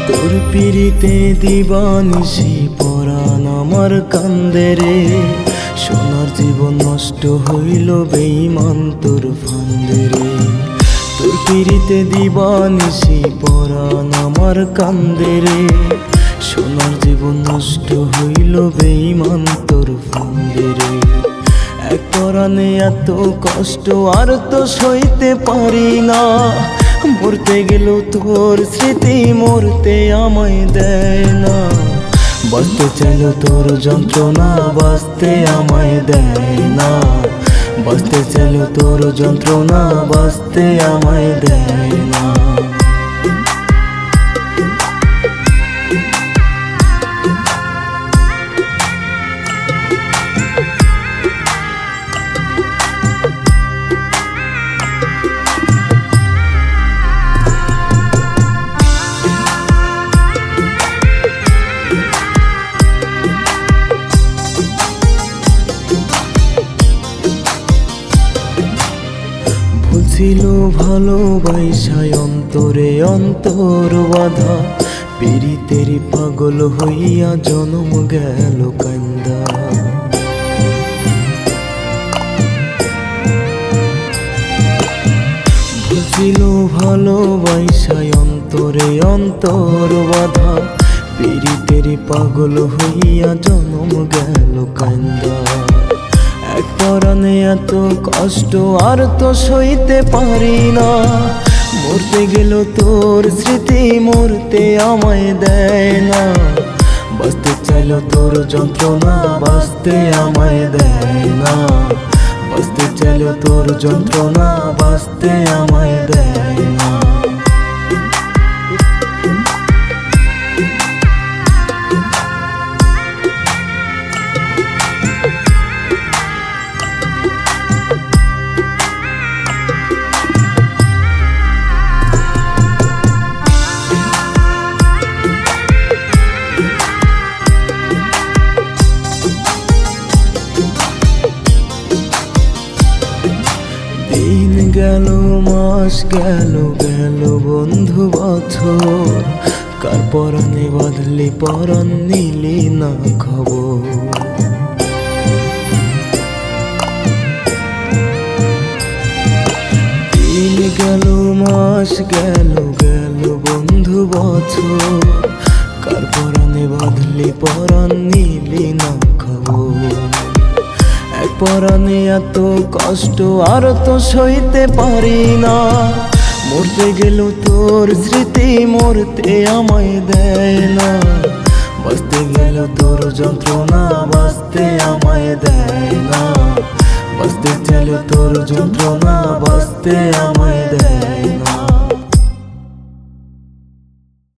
তোর পিড়িতে দিবানিশি পরাণ আমার কান্দে রে, সোনার জীবন নষ্ট হইল বেঈমান তোর ফান্দে রে। তোর পিড়িতে দিবানিশি পরাণ আমার কান্দে রে, সোনার জীবন নষ্ট হইল বেঈমান তোর ফান্দে রে। এক পরাণে এত কষ্ট আর তো সইতে পারি না, মরতে গেল তোর স্মৃতি মরতে আমায় দেয় না। বাঁচতে চাইল তোর যন্ত্রণা বাঁচতে আমায় দেয় না, বাঁচতে চাইল তোর যন্ত্রণা বাঁচতে আমায় দেয় না। ছিল ভালোবাসায় অন্তরে অন্তর বাধা, পীড়িতেরই পাগল হইয়া জন্ম গেল কান্দা। ছিল ভালোবাসায় অন্তরে অন্তর বাধা, পীড়িতেরই পাগল হইয়া জন্ম গেল কান্দা। এক পরাণে এত কষ্ট আর তো সইতে পারি না, মরতে গেল তোর স্মৃতি মরতে আমায় দেয় না। বাঁচতে চাইল তোর যন্ত্রণা বাঁচতে আমায় দেয় না, বাঁচতে চাইল তোর যন্ত্রণা বাঁচতে আমায় দেয় না। দিন গেল মাস গেল গেল বন্ধু বছর, কার পরাণে বাঁধলি পরাণ নিলি না খবর। দিন গেল মাস গেল গেল বন্ধু বছর, কার পরাণে বাঁধলি পরাণ নিলি না খবর। এক পরাণে এত কষ্ট আর তো সইতে পারি না, মরতে গেল তোর স্মৃতি মরতে আমায় দেয় না। বাঁচতে গেল তোর যন্ত্রণা বাঁচতে আমায় দেয় না, বাঁচতে চাইল তোর যন্ত্রণা বাঁচতে আমায় দেয়